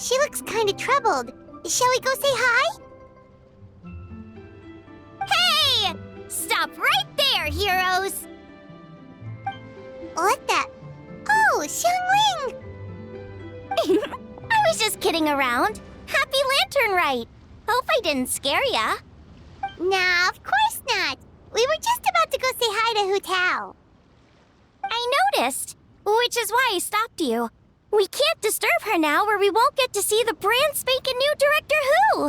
She looks kind of troubled. Shall we go say hi? Hey! Stop right there, heroes! What the? Oh, Xiangling! I was just kidding around. Happy Lantern Rite! Hope I didn't scare ya. Nah, of course not. We were just about to go say hi to Hu Tao. I noticed, which is why I stopped you. We can't disturb her now or we won't get to see the brand spanking new Director Who.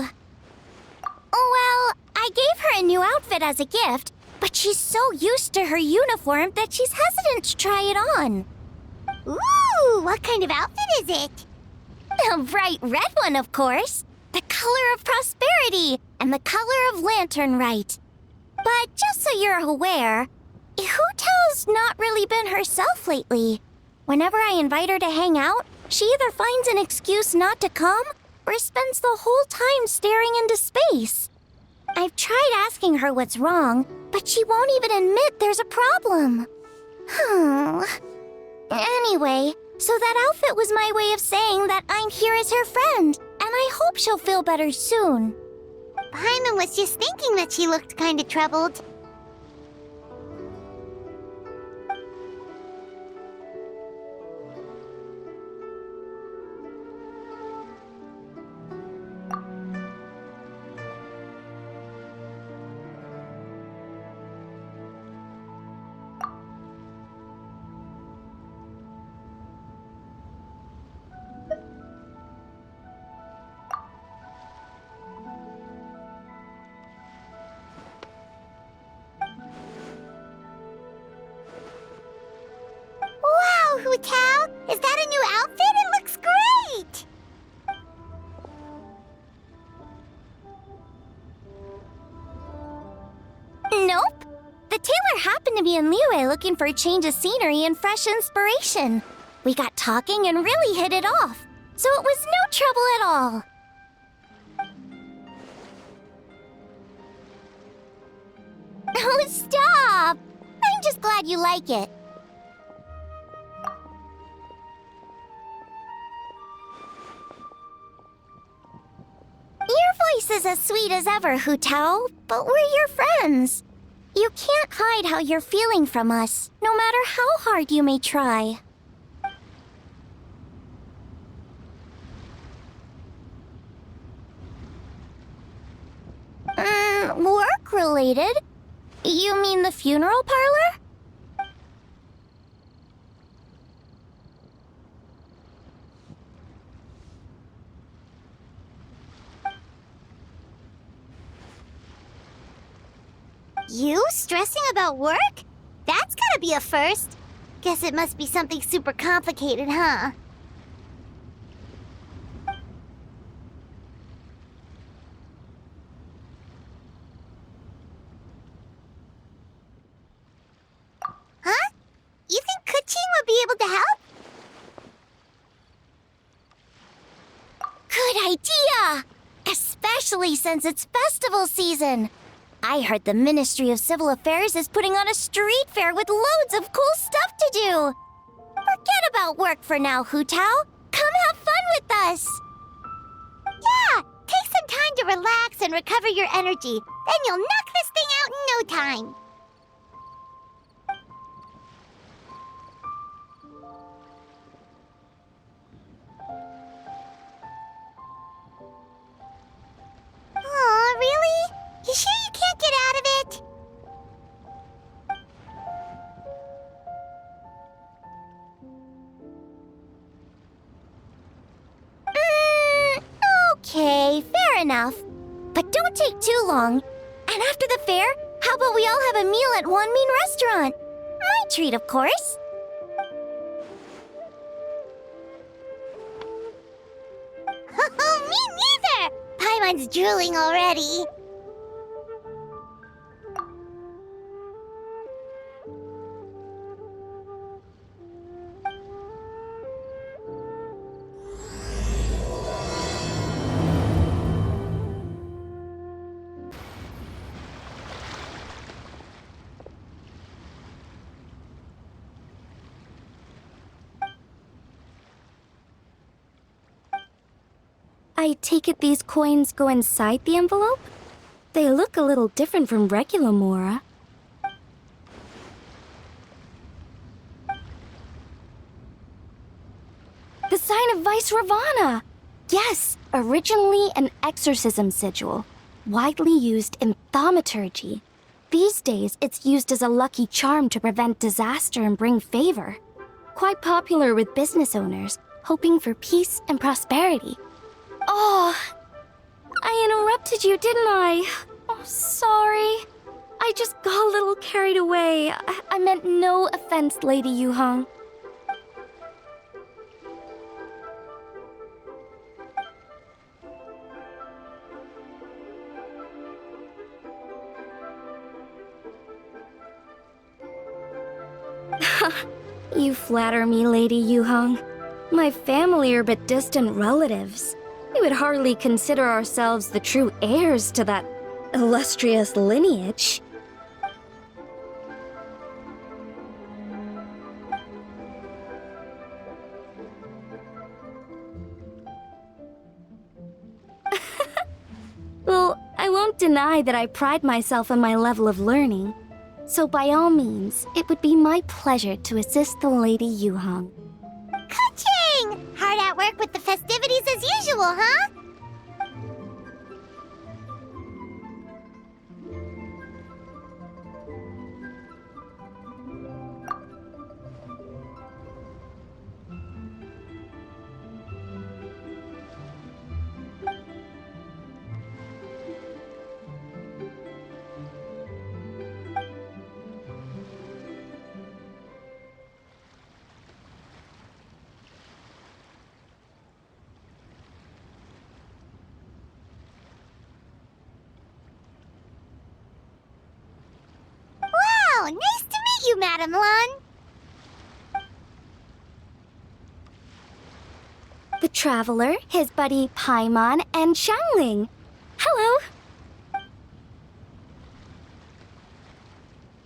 Well, I gave her a new outfit as a gift, but she's so used to her uniform that she's hesitant to try it on. Ooh, what kind of outfit is it? A bright red one, of course. The color of prosperity and the color of Lantern Rite. But just so you're aware, Hu Tao's not really been herself lately. Whenever I invite her to hang out, she either finds an excuse not to come or spends the whole time staring into space. I've tried asking her what's wrong, but she won't even admit there's a problem. Anyway, so that outfit was my way of saying that I'm here as her friend, and I hope she'll feel better soon. Paimon was just thinking that she looked kind of troubled. Wow, Hu Tao! Is that a new outfit? It looks great! Nope. The tailor happened to be in Liyue looking for a change of scenery and fresh inspiration. We got talking and really hit it off, so it was no trouble at all. Oh, stop! I'm just glad you like it. Your voice is as sweet as ever, Hu Tao, but we're your friends. You can't hide how you're feeling from us, no matter how hard you may try. Work-related? You mean the funeral parlor? You stressing about work? That's gotta be a first. Guess it must be something super complicated, huh? Huh? You think Kuching would be able to help? Good idea! Especially since it's festival season. I heard the Ministry of Civil Affairs is putting on a street fair with loads of cool stuff to do. Forget about work for now, Hu Tao. Come have fun with us. Yeah, take some time to relax and recover your energy. Then you'll knock this thing out in no time. Aw, really? You sure you can't get out of it? Okay, fair enough. But don't take too long. And after the fair, how about we all have a meal at Wanmin Restaurant? My treat, of course. Oh, me neither! Paimon's drooling already. I take it these coins go inside the envelope? They look a little different from regular Mora. The sign of Vice Ravana! Yes, originally an exorcism sigil, widely used in thaumaturgy. These days, it's used as a lucky charm to prevent disaster and bring favor. Quite popular with business owners, hoping for peace and prosperity. Oh, I interrupted you, didn't I? Oh, sorry. I just got a little carried away. I meant no offense, Lady Yuhong. You flatter me, Lady Yuhong. My family are but distant relatives. We would hardly consider ourselves the true heirs to that illustrious lineage. Well, I won't deny that I pride myself on my level of learning. So by all means, it would be my pleasure to assist the Lady Yuhong. Ka-ching! Hard at work with the festivities as usual, huh? Wow, nice to meet you, Madam Lun. The Traveler, his buddy Paimon, and Xiangling. Hello!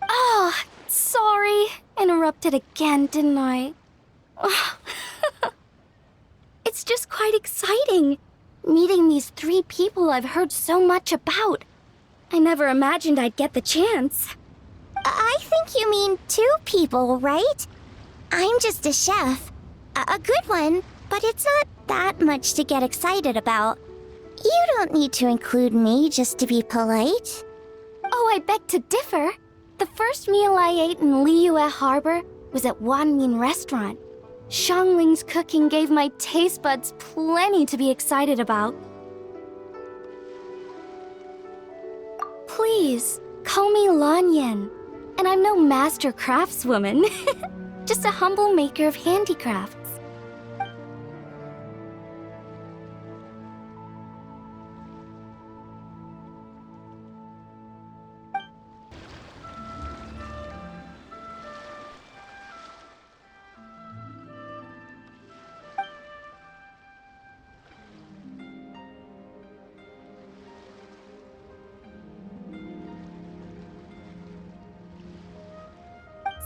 Oh, sorry. Interrupted again, didn't I? Oh. It's just quite exciting. Meeting these 3 people I've heard so much about. I never imagined I'd get the chance. I think you mean 2 people, right? I'm just a chef. A good one, but it's not that much to get excited about. You don't need to include me just to be polite. Oh, I beg to differ. The first meal I ate in Liyue Harbor was at Wanmin Restaurant. Xiangling's cooking gave my taste buds plenty to be excited about. Please, call me Lanyan. And I'm no master craftswoman. Just a humble maker of handicrafts.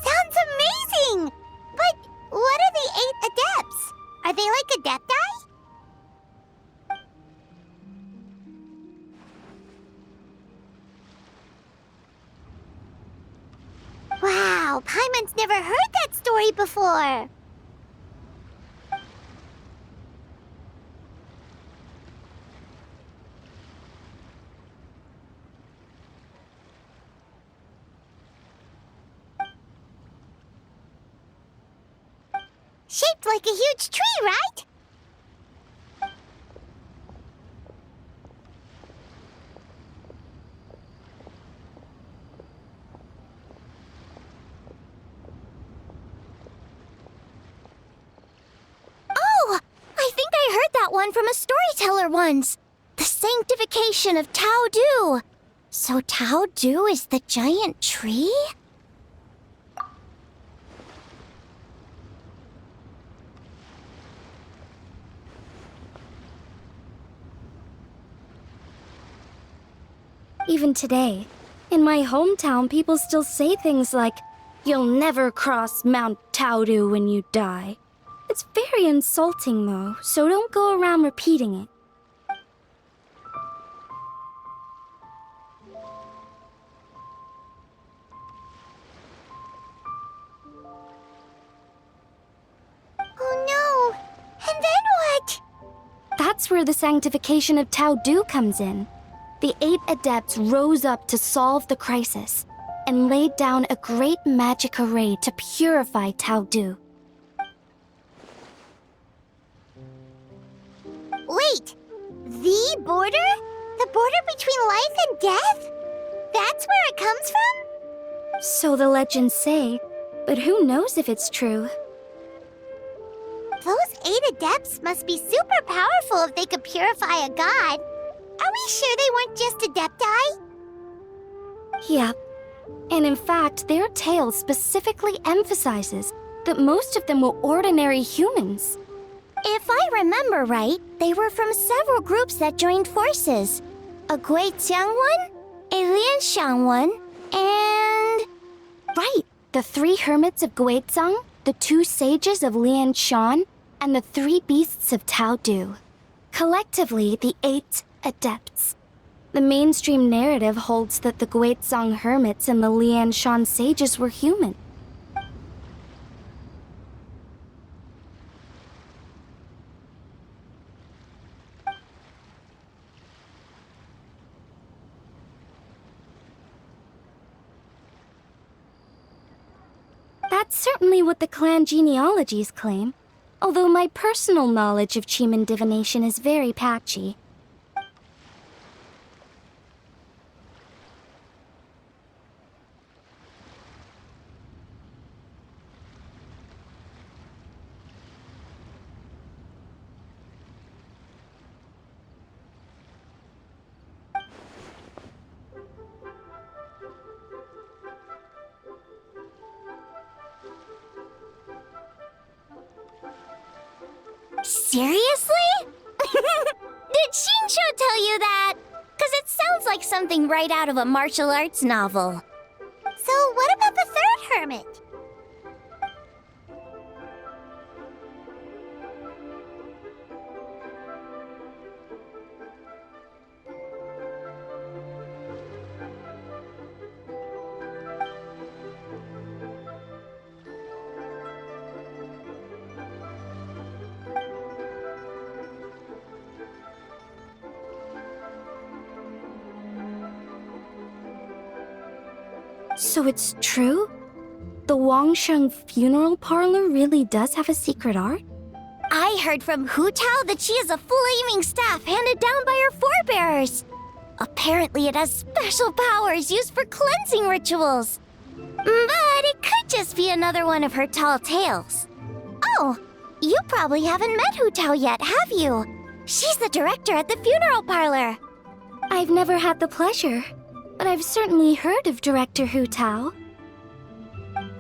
Sounds amazing! But what are the 8 adepts? Are they like adepti? Wow, Paimon's never heard that story before. Shaped like a huge tree, right? Oh! I think I heard that one from a storyteller once. The sanctification of Tao Du. So Tao Du is the giant tree? Even today, in my hometown, people still say things like, "You'll never cross Mount Taodu when you die." It's very insulting, though, so don't go around repeating it. That's where the sanctification of Tao Du comes in. The 8 adepts rose up to solve the crisis and laid down a great magic array to purify Tao Du. Wait! The border? The border between life and death? That's where it comes from? So the legends say, but who knows if it's true? Those 8 adepts must be super powerful if they could purify a god. Are we sure they weren't just adepti? Yep. And in fact, their tale specifically emphasizes that most of them were ordinary humans. If I remember right, they were from several groups that joined forces. A Guixiang one, a Lianxiang one, and... Right, the 3 hermits of Guizhang, the 2 sages of Lianshan, and the 3 beasts of Tao Du. Collectively, the 8 adepts. The mainstream narrative holds that the Guizhang hermits and the Lianshan sages were human. That's certainly what the clan genealogies claim, although my personal knowledge of Chiman divination is very patchy. Seriously? Did Shinsho tell you that? Because it sounds like something right out of a martial arts novel. So what about the 3rd hermit? So it's true? The Wangsheng funeral parlor really does have a secret art? I heard from Hu Tao that she has a flaming staff handed down by her forebears. Apparently it has special powers used for cleansing rituals. But it could just be another one of her tall tales. Oh, you probably haven't met Hu Tao yet, have you? She's the director at the funeral parlor. I've never had the pleasure, but I've certainly heard of Director Hu Tao.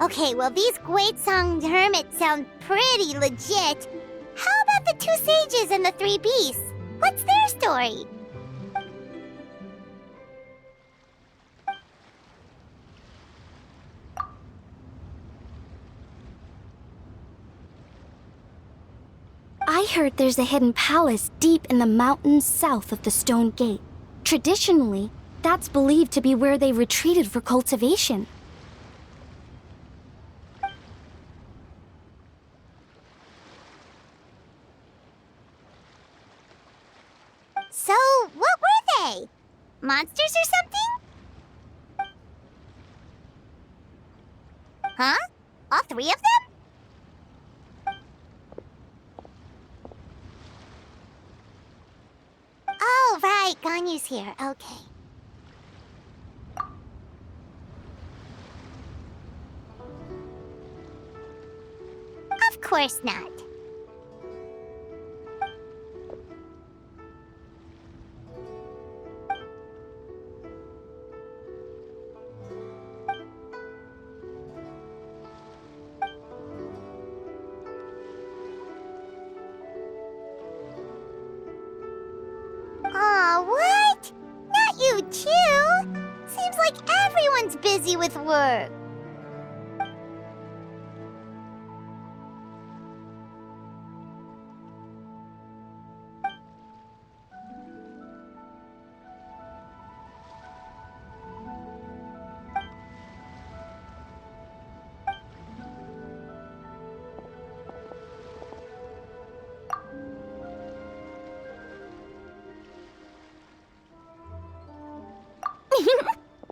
Okay, well these Guizhang hermits sound pretty legit. How about the 2 sages and the 3 beasts? What's their story? I heard there's a hidden palace deep in the mountains south of the Stone Gate. Traditionally, that's believed to be where they retreated for cultivation. So, what were they? Monsters or something? Huh? All 3 of them? Oh, right, Ganyu's here. Okay. Of course not. Aw, what? Not you too? Seems like everyone's busy with work.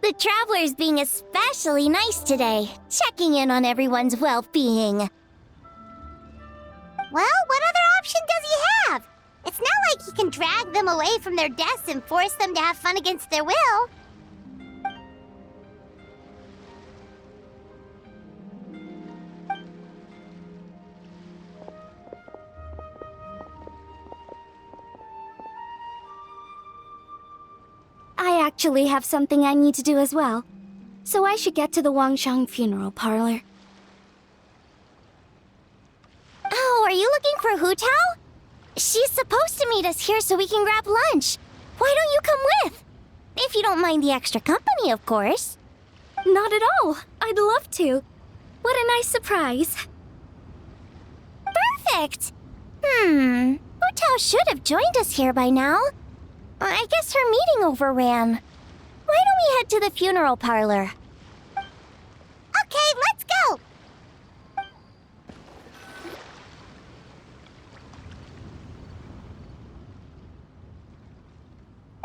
The traveler's being especially nice today, checking in on everyone's well-being. Well, what other option does he have? It's not like he can drag them away from their desks and force them to have fun against their will. I actually have something I need to do as well, so I should get to the Wangshang funeral parlor. Oh, are you looking for Hu Tao? She's supposed to meet us here so we can grab lunch. Why don't you come with? If you don't mind the extra company, of course. Not at all. I'd love to. What a nice surprise. Perfect! Hu Tao should have joined us here by now. I guess her meeting overran. Why don't we head to the funeral parlor? Okay, let's go!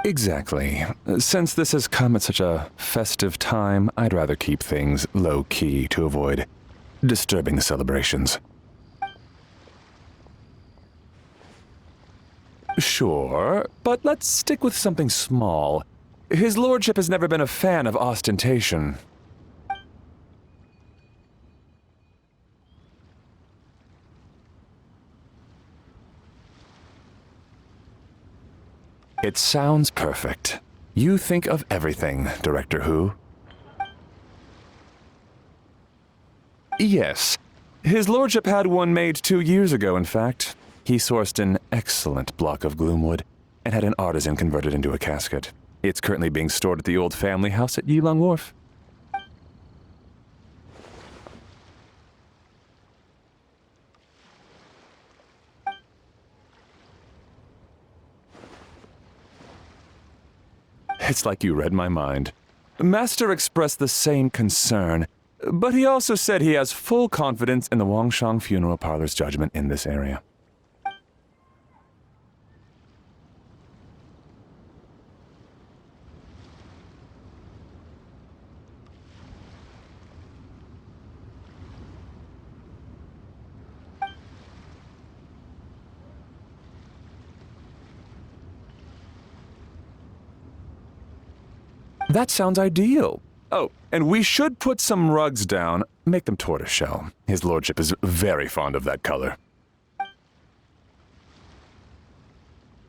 Exactly. Since this has come at such a festive time, I'd rather keep things low-key to avoid disturbing the celebrations. Sure, but let's stick with something small. His lordship has never been a fan of ostentation. It sounds perfect. You think of everything, Director Hu. Yes. His lordship had one made 2 years ago, in fact. He sourced an excellent block of gloomwood and had an artisan convert it into a casket. It's currently being stored at the old family house at Yilong Wharf. It's like you read my mind. Master expressed the same concern, but he also said he has full confidence in the Wangshang funeral parlor's judgment in this area. That sounds ideal. Oh, and we should put some rugs down. Make them tortoiseshell. His lordship is very fond of that color.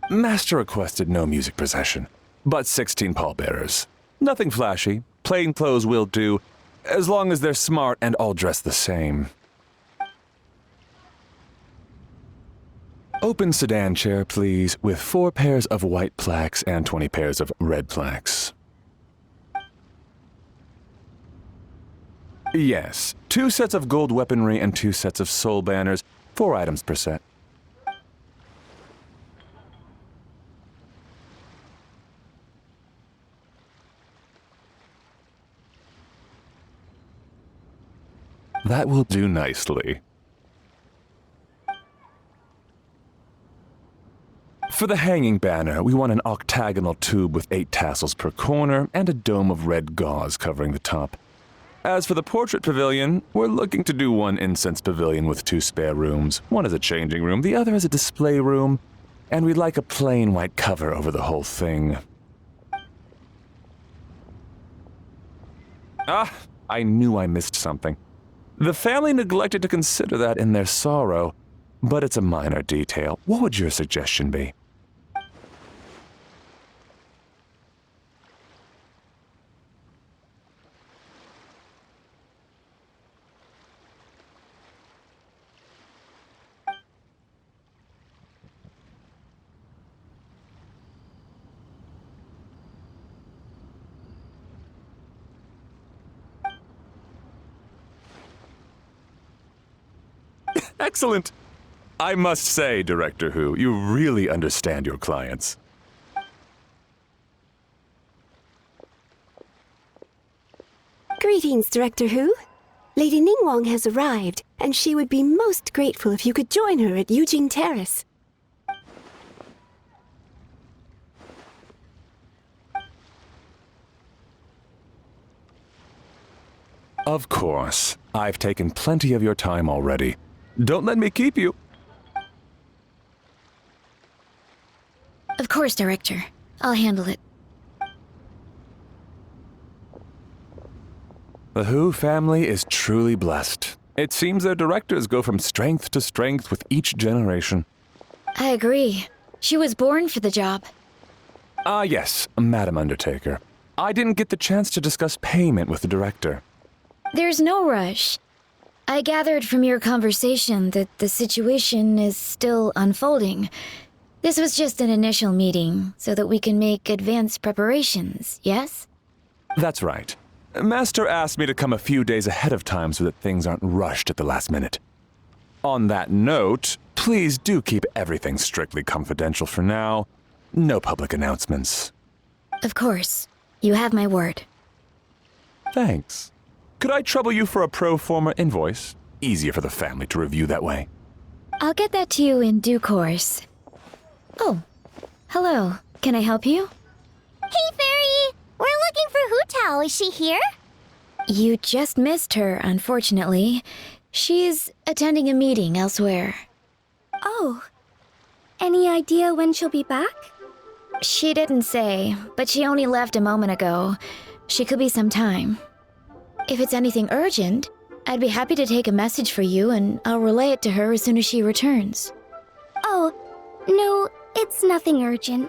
Master requested no music procession, but 16 pallbearers. Nothing flashy. Plain clothes will do, as long as they're smart and all dressed the same. Open sedan chair, please, with 4 pairs of white plaques and 20 pairs of red plaques. Yes, 2 sets of gold weaponry and 2 sets of soul banners, 4 items per set. That will do nicely. For the hanging banner, we want an octagonal tube with 8 tassels per corner and a dome of red gauze covering the top. As for the portrait pavilion, we're looking to do 1 incense pavilion with 2 spare rooms. One is a changing room, the other is a display room, and we'd like a plain white cover over the whole thing. Ah, I knew I missed something. The family neglected to consider that in their sorrow, but it's a minor detail. What would your suggestion be? Excellent! I must say, Director Hu, you really understand your clients. Greetings, Director Hu. Lady Ningguang has arrived, and she would be most grateful if you could join her at Yujing Terrace. Of course. I've taken plenty of your time already. Don't let me keep you. Of course, Director. I'll handle it. The Hu family is truly blessed. It seems their directors go from strength to strength with each generation. I agree. She was born for the job. Ah, yes, Madam Undertaker. I didn't get the chance to discuss payment with the director. There's no rush. I gathered from your conversation that the situation is still unfolding. This was just an initial meeting, so that we can make advanced preparations, yes? That's right. Master asked me to come a few days ahead of time so that things aren't rushed at the last minute. On that note, please do keep everything strictly confidential for now. No public announcements. Of course. You have my word. Thanks. Could I trouble you for a pro forma invoice? Easier for the family to review that way. I'll get that to you in due course. Oh, hello. Can I help you? Hey, Fairy! We're looking for Hu Tao. Is she here? You just missed her, unfortunately. She's attending a meeting elsewhere. Oh. Any idea when she'll be back? She didn't say, but she only left a moment ago. She could be some time. If it's anything urgent, I'd be happy to take a message for you and I'll relay it to her as soon as she returns. Oh, no, it's nothing urgent.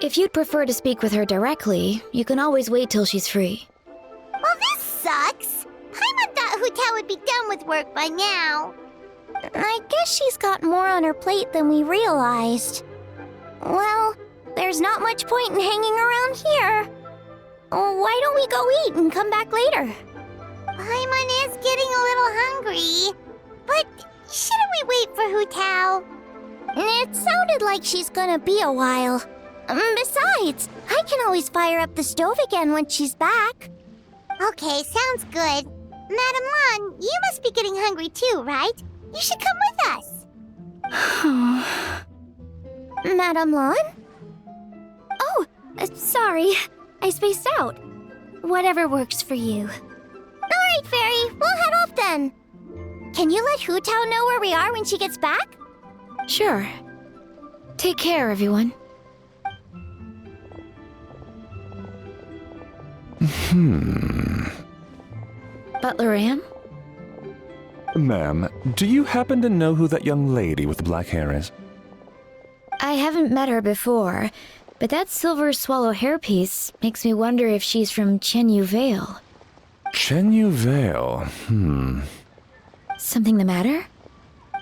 If you'd prefer to speak with her directly, you can always wait till she's free. Well, this sucks. Paimon thought Hu Tao would be done with work by now. I guess she's got more on her plate than we realized. Well, there's not much point in hanging around here. Why don't we go eat and come back later? Paimon is getting a little hungry. But shouldn't we wait for Hu Tao? It sounded like she's gonna be a while. Besides, I can always fire up the stove again when she's back. Okay, sounds good. Madam Lan, you must be getting hungry too, right? You should come with us. Madam Lan? Oh, sorry. I spaced out. Whatever works for you. Alright, Fairy. We'll head off then. Can you let Hu Tao know where we are when she gets back? Sure. Take care, everyone. Butler Anne? Ma'am, do you happen to know who that young lady with the black hair is? I haven't met her before, but that silver swallow hairpiece makes me wonder if she's from Chenyu Vale. Chenyu Vale, Something the matter?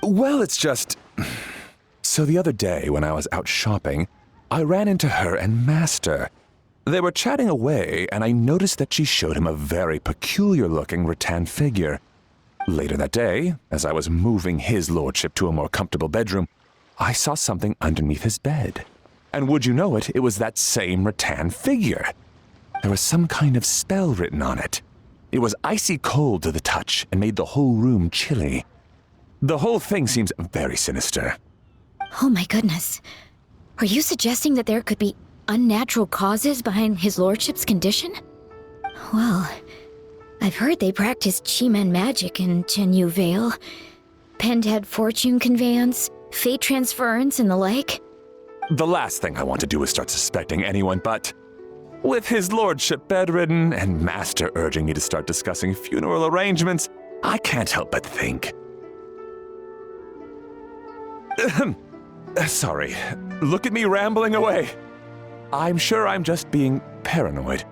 Well, it's just... So the other day, when I was out shopping, I ran into her and Master. They were chatting away, and I noticed that she showed him a very peculiar-looking rattan figure. Later that day, as I was moving his lordship to a more comfortable bedroom, I saw something underneath his bed. And would you know it, it was that same rattan figure. There was some kind of spell written on it. It was icy cold to the touch and made the whole room chilly. The whole thing seems very sinister. Oh my goodness. Are you suggesting that there could be unnatural causes behind his lordship's condition? Well, I've heard they practice Chi-Man magic in Chenyu Vale. Pentad fortune conveyance, fate transference, and the like. The last thing I want to do is start suspecting anyone, but... With his lordship bedridden and Master urging me to start discussing funeral arrangements, I can't help but think. Sorry. Look at me rambling away. I'm sure I'm just being paranoid.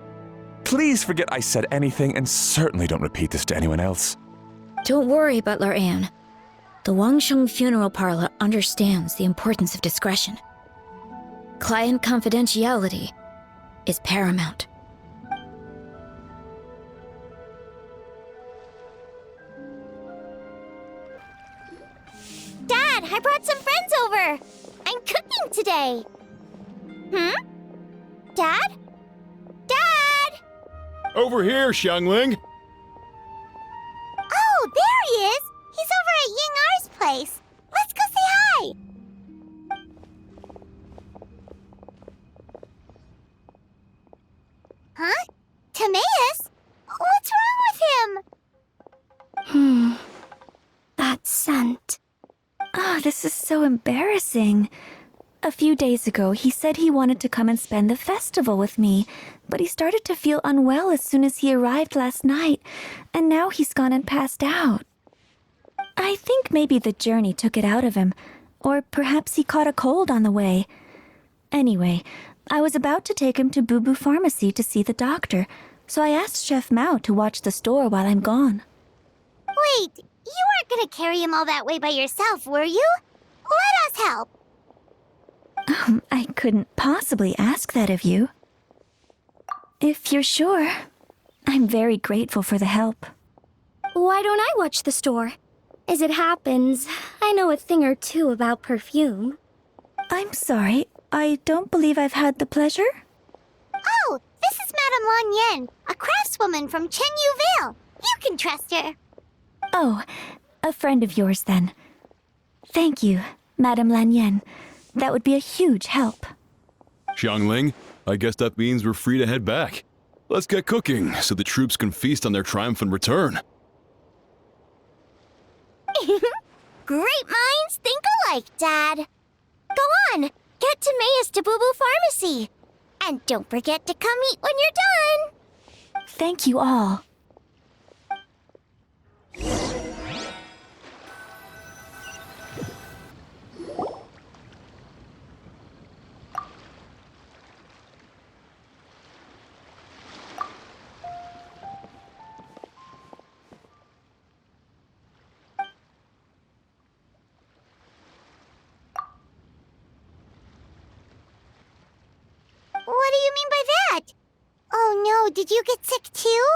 Please forget I said anything and certainly don't repeat this to anyone else. Don't worry, Butler Anne. The Wangsheng Funeral Parlor understands the importance of discretion. Client confidentiality is paramount. Dad, I brought some friends over. I'm cooking today. Dad? Dad! Over here, Xiangling. Oh, there he is. He's over at Ying R's place. Let's go say hi. Huh? Timaeus? What's wrong with him? this is so embarrassing. A few days ago, he said he wanted to come and spend the festival with me, but he started to feel unwell as soon as he arrived last night, and now he's gone and passed out. I think maybe the journey took it out of him, or perhaps he caught a cold on the way. Anyway, I was about to take him to Boo Boo Pharmacy to see the doctor, so I asked Chef Mao to watch the store while I'm gone. Wait, you weren't gonna carry him all that way by yourself, were you? Let us help. I couldn't possibly ask that of you. If you're sure, I'm very grateful for the help. Why don't I watch the store? As it happens, I know a thing or two about perfume. I'm sorry, I don't believe I've had the pleasure. Oh, this is Madame Lan Yen, a craftswoman from Chen Yu Vale. You can trust her. Oh, a friend of yours then. Thank you, Madame Lan Yen. That would be a huge help. Xiangling, I guess that means we're free to head back. Let's get cooking so the troops can feast on their triumphant return. Great minds think alike, Dad. Go on, get Timaeus to Boo Boo Pharmacy. And don't forget to come eat when you're done. Thank you all. What do you mean by that? Oh no, did you get sick too?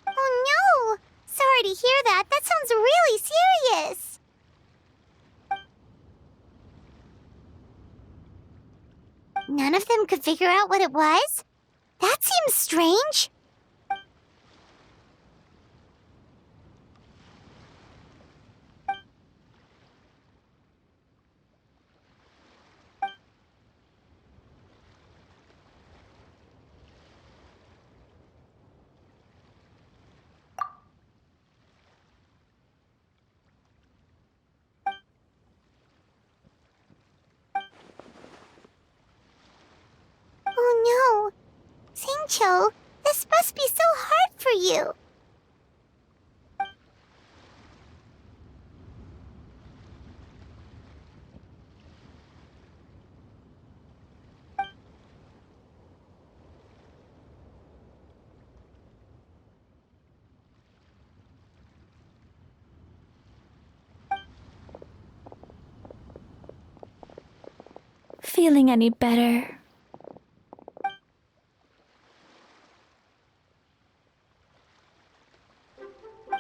Oh no! Sorry to hear that. That sounds really serious. None of them could figure out what it was? That seems strange. Oh no. Singcho, this must be so hard for you. Feeling any better?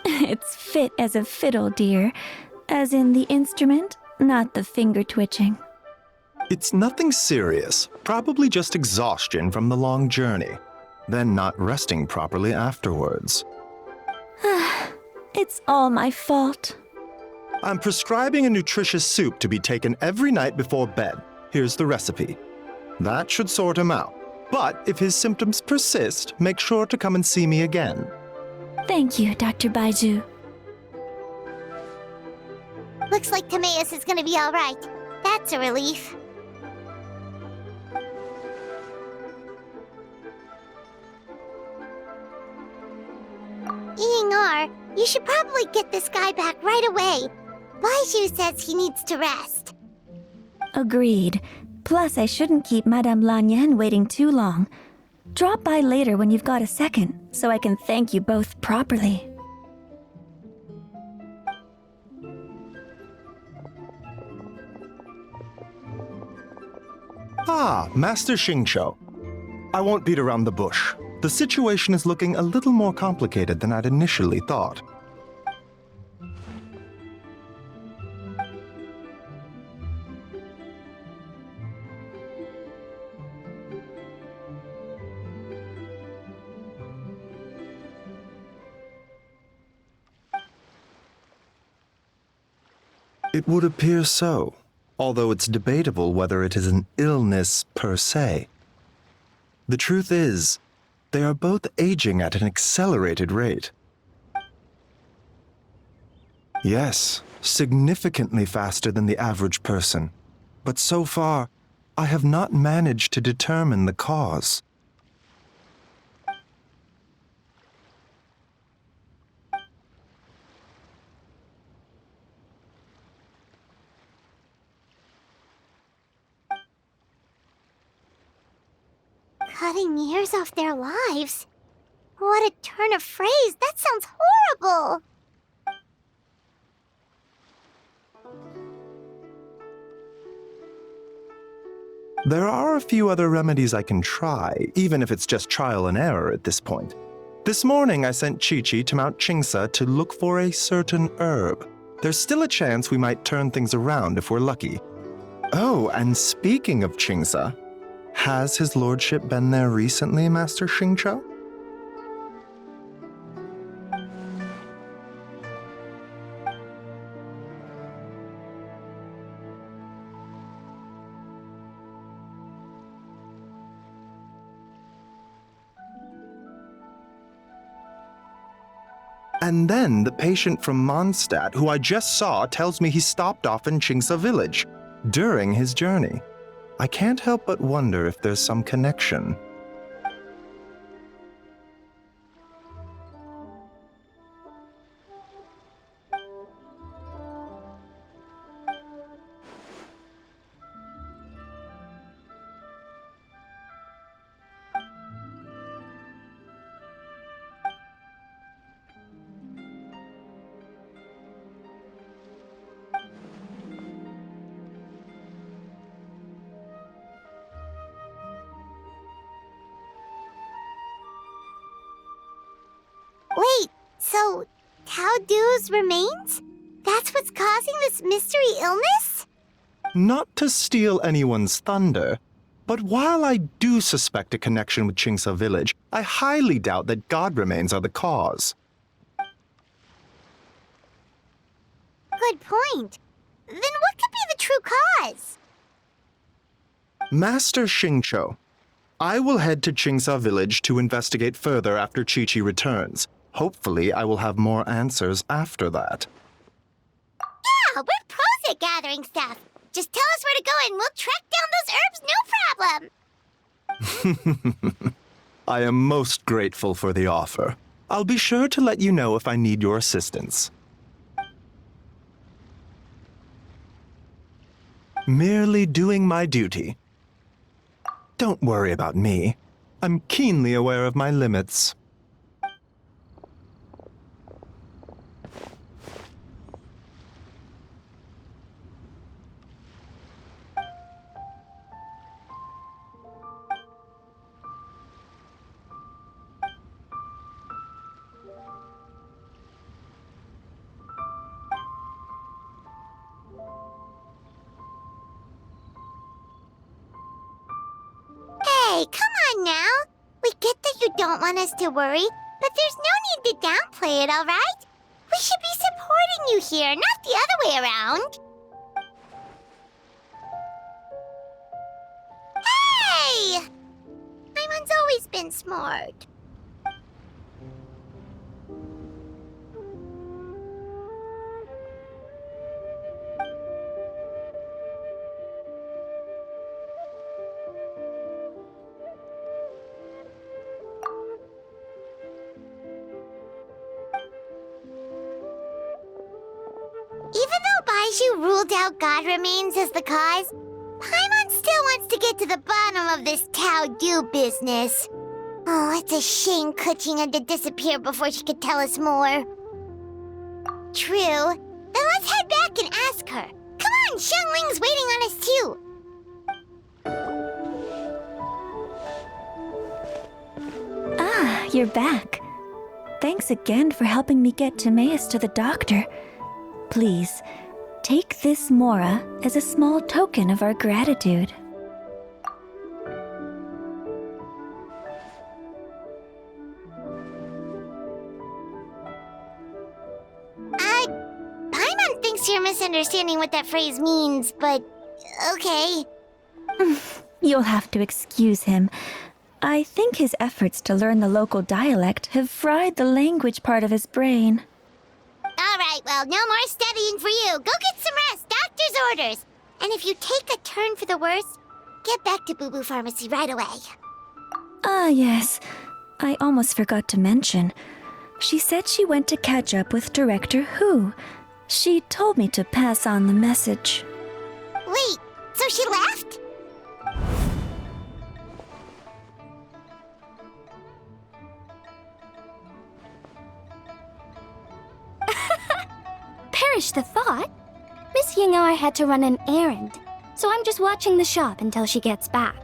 It's fit as a fiddle, dear. As in the instrument, not the finger twitching. It's nothing serious, probably just exhaustion from the long journey, then not resting properly afterwards. It's all my fault. I'm prescribing a nutritious soup to be taken every night before bed. Here's the recipe. That should sort him out. But if his symptoms persist, make sure to come and see me again. Thank you, Dr. Baiju. Looks like Timaeus is gonna be alright. That's a relief. Eing-R, you should probably get this guy back right away. Baiju says he needs to rest. Agreed. Plus, I shouldn't keep Madame Lan Yen waiting too long. Drop by later when you've got a second, so I can thank you both properly. Ah, Master Xingqiu. I won't beat around the bush. The situation is looking a little more complicated than I'd initially thought. It would appear so, although it's debatable whether it is an illness per se. The truth is, they are both aging at an accelerated rate. Yes, significantly faster than the average person. But so far, I have not managed to determine the cause. Cutting years off their lives? What a turn of phrase! That sounds horrible! There are a few other remedies I can try, even if it's just trial and error at this point. This morning I sent Chi-Chi to Mount Chingsa to look for a certain herb. There's still a chance we might turn things around if we're lucky. Oh, and speaking of Chingsa, has his lordship been there recently, Master Xingqiu? And then the patient from Mondstadt, who I just saw, tells me he stopped off in Chingsa village during his journey. I can't help but wonder if there's some connection. Wait, so Tao Du's remains? That's what's causing this mystery illness? Not to steal anyone's thunder, but while I do suspect a connection with Chingsa village, I highly doubt that god remains are the cause. Good point. Then what could be the true cause? Master Xingqiu, I will head to Chingsa village to investigate further after Chi-Chi returns. Hopefully, I will have more answers after that. Yeah, we're pros at gathering stuff. Just tell us where to go and we'll track down those herbs, no problem. I am most grateful for the offer. I'll be sure to let you know if I need your assistance. Merely doing my duty. Don't worry about me. I'm keenly aware of my limits. Hey, come on now. We get that you don't want us to worry, but there's no need to downplay it, all right? We should be supporting you here, not the other way around. Hey! Paimon's always been smart. Even though Baizhu ruled out God remains as the cause, Paimon still wants to get to the bottom of this Tao Du business. Oh, it's a shame Kuching had to disappear before she could tell us more. True. Then let's head back and ask her. Come on, Xiangling's waiting on us too. Ah, you're back. Thanks again for helping me get Timaeus to the doctor. Please, take this Mora as a small token of our gratitude. Paimon thinks you're understanding what that phrase means, but okay. You'll have to excuse him. I think his efforts to learn the local dialect have fried the language part of his brain. Alright, well, no more studying for you. Go get some rest, doctor's orders. And if you take a turn for the worse, get back to Boo Boo Pharmacy right away. Ah, yes. I almost forgot to mention. She said she went to catch up with Director Who. She told me to pass on the message. Wait, so she left? Perish the thought. Miss Ying'ar had to run an errand, so I'm just watching the shop until she gets back.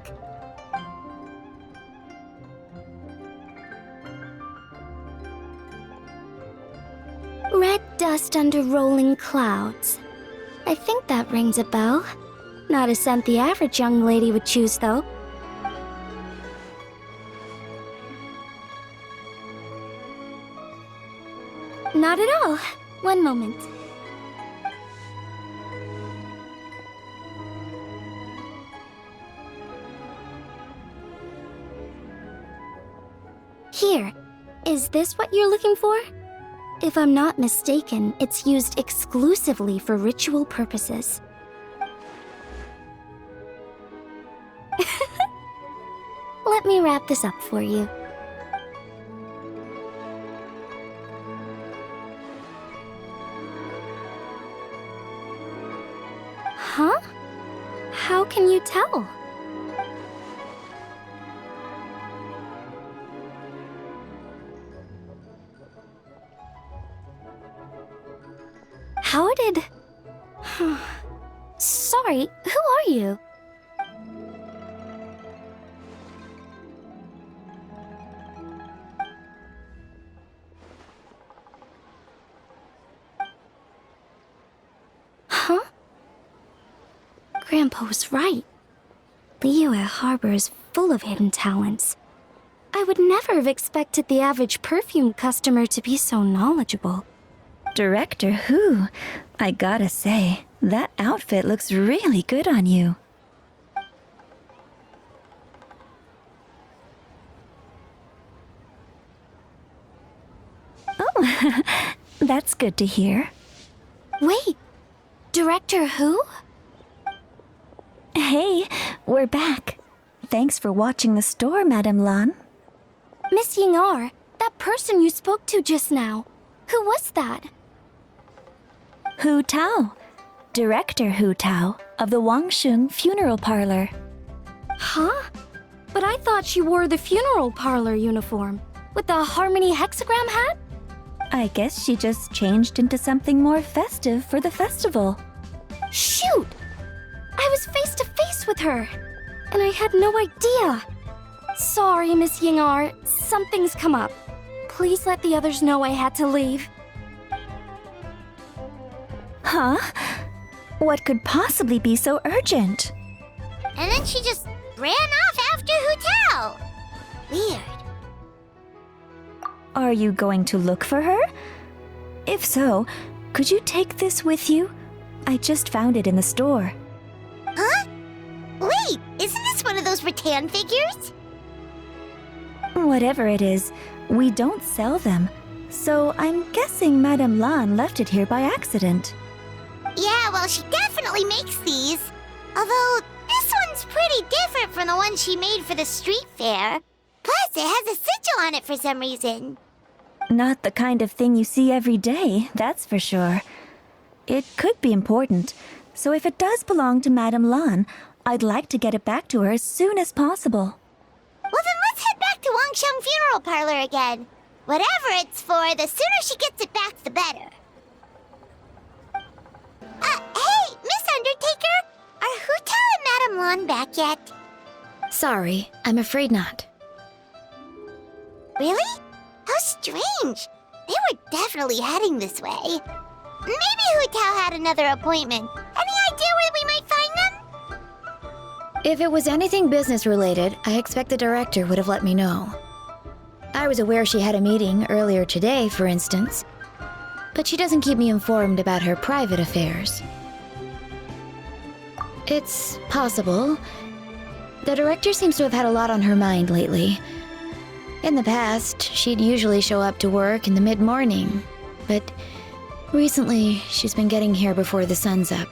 Red dust under rolling clouds. I think that rings a bell. Not a scent the average young lady would choose, though. Not at all. One moment. Here. Is this what you're looking for? If I'm not mistaken, it's used exclusively for ritual purposes. Let me wrap this up for you. Huh? How can you tell? How did... Sorry, who are you? Huh? Grandpa was right. Liyue Harbor is full of hidden talents. I would never have expected the average perfume customer to be so knowledgeable. Director Who? I gotta say, that outfit looks really good on you. Oh, that's good to hear. Wait, Director Who? Hey, we're back. Thanks for watching the store, Madame Lan. Miss Ying'ar, that person you spoke to just now. Who was that? Hu Tao. Director Hu Tao of the Wangsheng Funeral Parlor. Huh? But I thought she wore the funeral parlor uniform with the Harmony hexagram hat? I guess she just changed into something more festive for the festival. Shoot! I was face to face with her, and I had no idea. Sorry, Miss Ying'ar, something's come up. Please let the others know I had to leave. Huh? What could possibly be so urgent? And then she just ran off after Hu Tao. Weird. Are you going to look for her? If so, could you take this with you? I just found it in the store. Huh? Wait, isn't this one of those rattan figures? Whatever it is, we don't sell them. So I'm guessing Madame Lan left it here by accident. Yeah, well, she definitely makes these. Although, this one's pretty different from the one she made for the street fair. Plus, it has a sigil on it for some reason. Not the kind of thing you see every day, that's for sure. It could be important, so if it does belong to Madame Lan, I'd like to get it back to her as soon as possible. Well, then let's head back to Wangsheng Funeral Parlor again. Whatever it's for, the sooner she gets it back, the better. Hey, Miss Undertaker! Are Hu Tao and Madame Lan back yet? Sorry, I'm afraid not. Really? How strange. They were definitely heading this way. Maybe Hu Tao had another appointment. Any idea where we might find them? If it was anything business related, I expect the director would have let me know. I was aware she had a meeting earlier today, for instance. But she doesn't keep me informed about her private affairs. It's possible. The director seems to have had a lot on her mind lately. In the past, she'd usually show up to work in the mid-morning, but recently she's been getting here before the sun's up.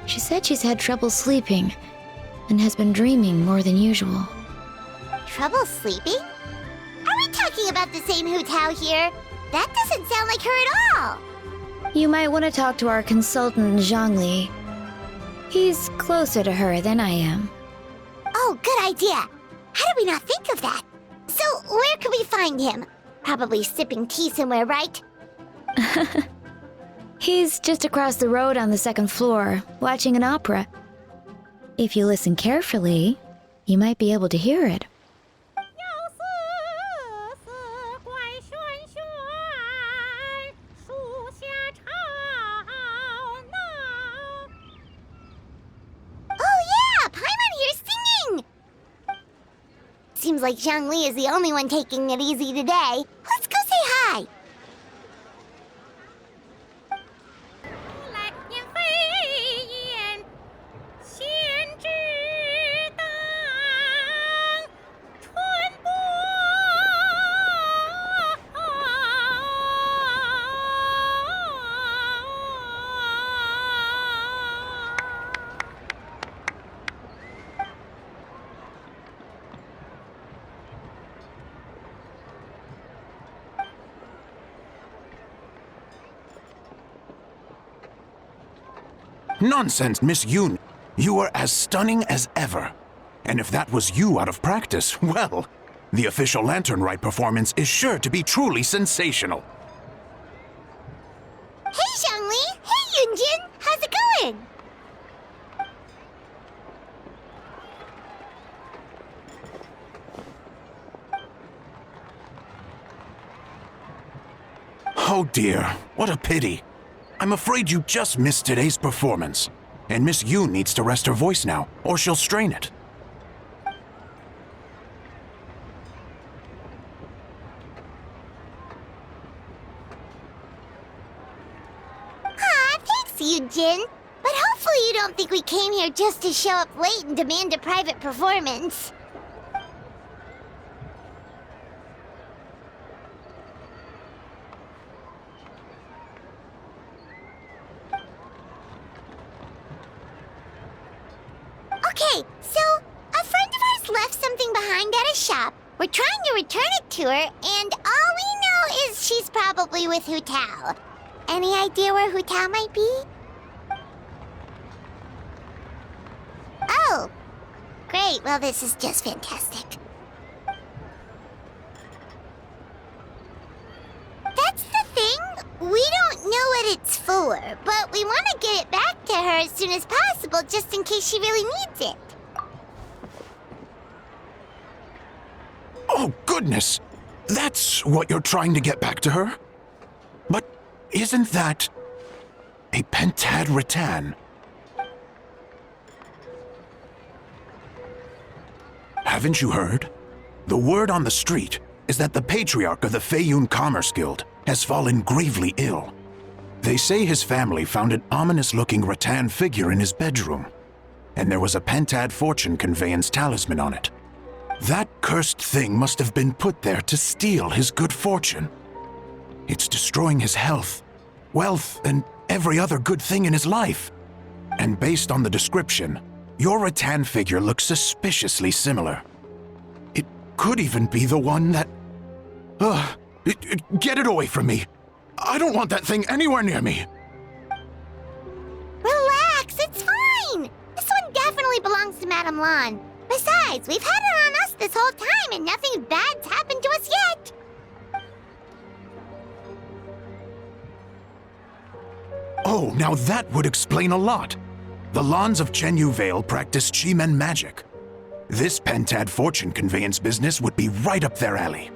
She said she's had trouble sleeping and has been dreaming more than usual. Trouble sleeping? Are we talking about the same Hu Tao here? That doesn't sound like her at all. You might want to talk to our consultant, Zhongli. He's closer to her than I am. Oh, good idea. How did we not think of that? So, where could we find him? Probably sipping tea somewhere, right? He's just across the road on the second floor, watching an opera. If you listen carefully, you might be able to hear it. Oh yeah, Paimon here's singing! Seems like Zhongli is the only one taking it easy today. Let's go say hi. Nonsense, Miss Yoon. You are as stunning as ever. And if that was you out of practice, well, the official Lantern Rite performance is sure to be truly sensational. Hey, Zhongli! Hey, Yunjin! How's it going? Oh dear, what a pity. I'm afraid you just missed today's performance. And Miss Yoon needs to rest her voice now, or she'll strain it. Aw, thanks, Yunjin. But hopefully you don't think we came here just to show up late and demand a private performance. Okay, so a friend of ours left something behind at a shop. We're trying to return it to her, and all we know is she's probably with Hu Tao. Any idea where Hu Tao might be? Oh, great. Well, this is just fantastic. That's the thing. We don't know what it's for, but we want to get it back to her as soon as possible just in case she really needs it. Oh, goodness! That's what you're trying to get back to her? But isn't that a pentad rattan? Haven't you heard? The word on the street is that the patriarch of the Feiyun Commerce Guild has fallen gravely ill. They say his family found an ominous-looking rattan figure in his bedroom, and there was a pentad fortune conveyance talisman on it. That cursed thing must have been put there to steal his good fortune. It's destroying his health, wealth, and every other good thing in his life. And based on the description, your rattan figure looks suspiciously similar. It could even be the one that... get it away from me! I don't want that thing anywhere near me! Relax, it's fine! This one definitely belongs to Madame Lan. Besides, we've had it on us this whole time and nothing bad's happened to us yet. Oh, now that would explain a lot. The Lans of Chenyu Vale practice Chi-Men magic. This pentad fortune conveyance business would be right up their alley.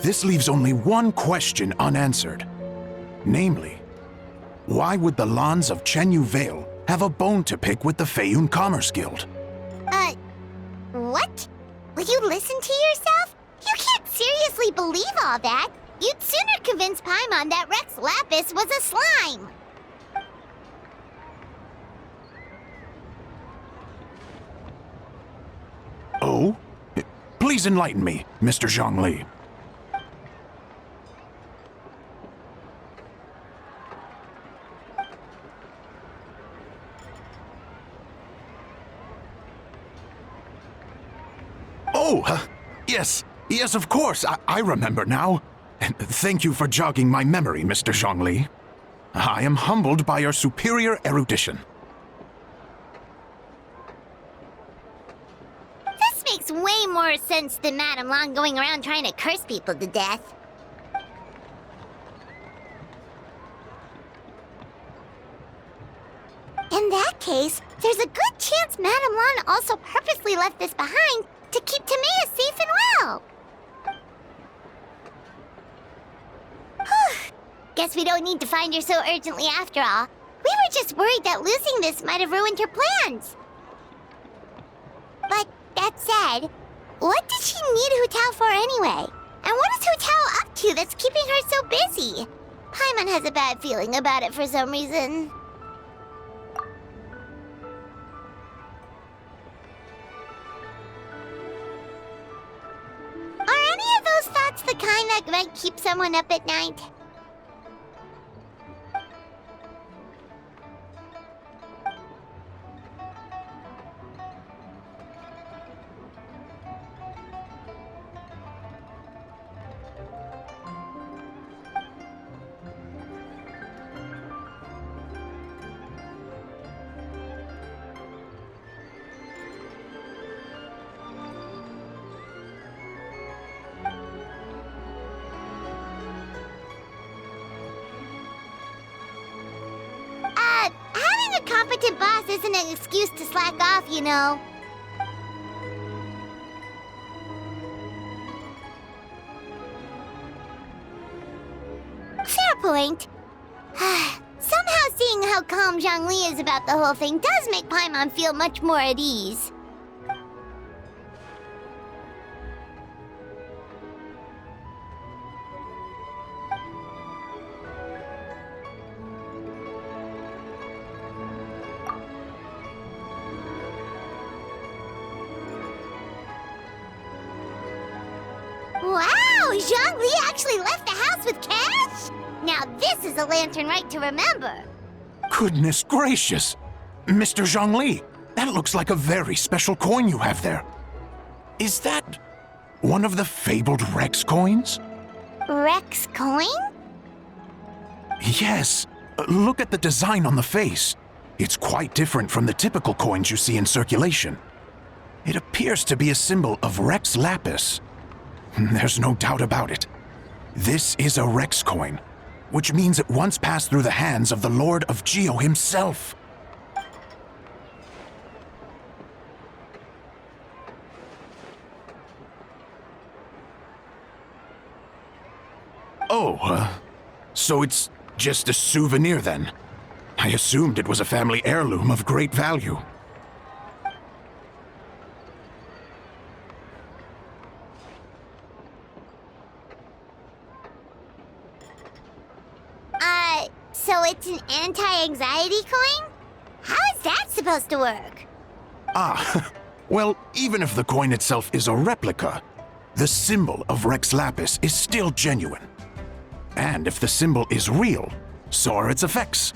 This leaves only one question unanswered. Namely, why would the Lans of Chenyu Vale have a bone to pick with the Feiyun Commerce Guild? What? Will you listen to yourself? You can't seriously believe all that. You'd sooner convince Paimon that Rex Lapis was a slime. Please enlighten me, Mr. Zhongli. Oh, yes, of course. I remember now. And thank you for jogging my memory, Mr. Zhongli. I am humbled by your superior erudition. This makes way more sense than Madame Long going around trying to curse people to death. In that case, there's a good chance Madame Long also purposely left this behind to keep Timea safe and well. Guess we don't need to find her so urgently after all. We were just worried that losing this might have ruined her plans. But that said, what did she need Hu Tao for anyway? And what is Hu Tao up to that's keeping her so busy? Paimon has a bad feeling about it for some reason. Are any of those thoughts the kind that might keep someone up at night? Having a competent boss isn't an excuse to slack off, you know. Fair point. Somehow seeing how calm Zhongli is about the whole thing does make Paimon feel much more at ease. Wow! Zhongli actually left the house with cash? Now this is a lantern Rite to remember. Goodness gracious! Mr. Zhongli, that looks like a very special coin you have there. Is that one of the fabled Rex coins? Rex coin? Yes. Look at the design on the face. It's quite different from the typical coins you see in circulation. It appears to be a symbol of Rex Lapis. There's no doubt about it. This is a Rex coin, which means it once passed through the hands of the Lord of Geo himself. Oh, so it's just a souvenir then? I assumed it was a family heirloom of great value. So it's an anti-anxiety coin? How is that supposed to work? Well, even if the coin itself is a replica, the symbol of Rex Lapis is still genuine. And if the symbol is real, so are its effects.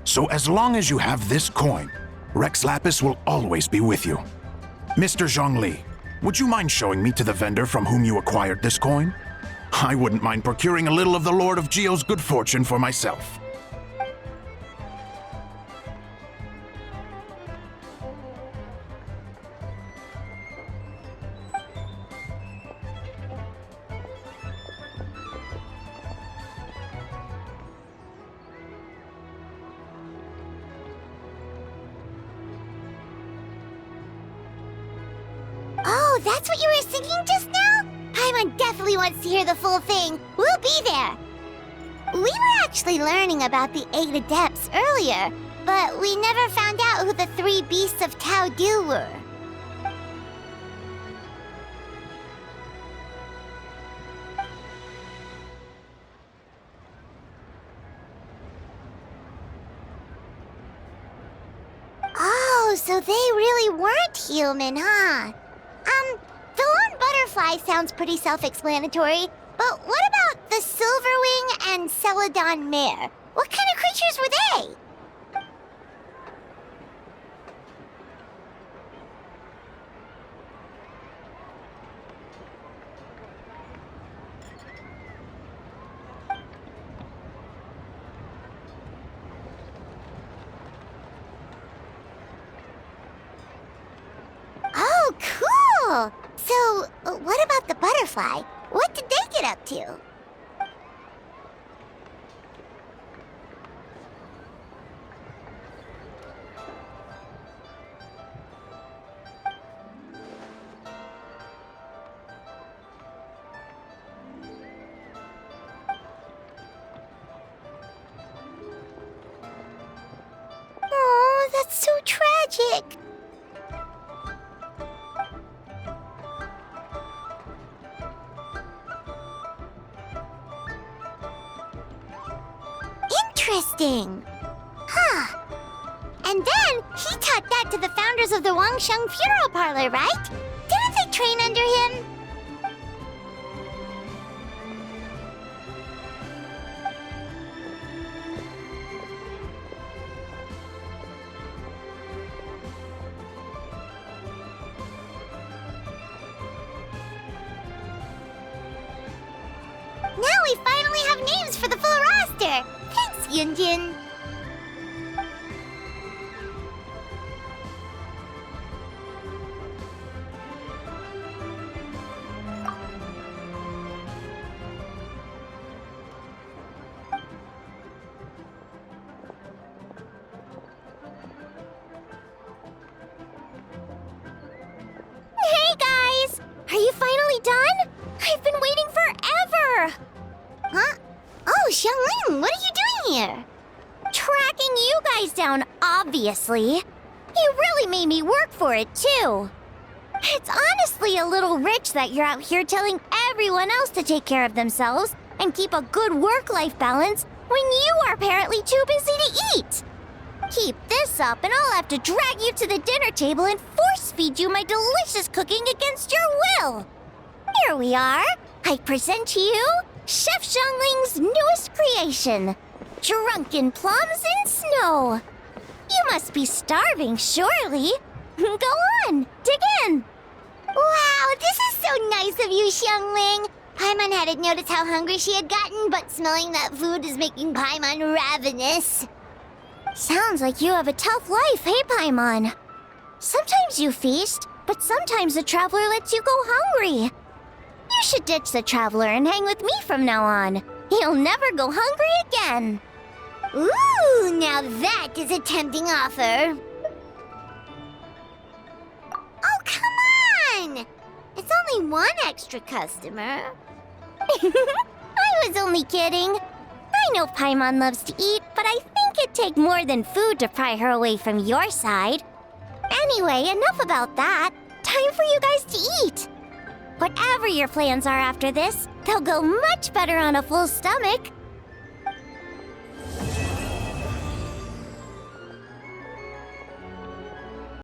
So as long as you have this coin, Rex Lapis will always be with you. Mr. Zhongli, would you mind showing me to the vendor from whom you acquired this coin? I wouldn't mind procuring a little of the Lord of Geo's good fortune for myself. Oh, that's what you were singing just now? Paimon definitely wants to hear the full thing. We'll be there. We were actually learning about the 8 Adepts earlier, but we never found out who the 3 Beasts of Tao Du were. Oh, so they really weren't human, huh? The lone butterfly sounds pretty self-explanatory, but what about the silverwing and celadon mare? What kind of creatures were they? Oh, cool! So, what about the butterfly? What did they get up to? Oh, that's so tragic. Interesting. Huh. And then he taught that to the founders of the Wangsheng Funeral Parlor, right? Didn't they train under him? Now we finally have names for the full roster. Thanks, Yunjin. Hey guys! Are you finally done? I've been waiting forever! Huh? Oh, Xiangling, what are you doing here? Tracking you guys down, obviously. You really made me work for it, too. It's honestly a little rich that you're out here telling everyone else to take care of themselves and keep a good work-life balance when you are apparently too busy to eat. Keep this up and I'll have to drag you to the dinner table and force-feed you my delicious cooking against your will. Here we are. I present to you Chef Xiangling's newest creation, Drunken Plums in Snow. You must be starving, surely. Go on, dig in. Wow, this is so nice of you, Xiangling. Paimon hadn't noticed how hungry she had gotten, but smelling that food is making Paimon ravenous. Sounds like you have a tough life, hey, Paimon? Sometimes you feast, but sometimes the traveler lets you go hungry. You should ditch the traveler and hang with me from now on. You'll never go hungry again. Ooh, now that is a tempting offer. Oh, come on! It's only one extra customer. I was only kidding. I know Paimon loves to eat, but I think it'd take more than food to pry her away from your side. Anyway, enough about that. Time for you guys to eat. Whatever your plans are after this, they'll go much better on a full stomach.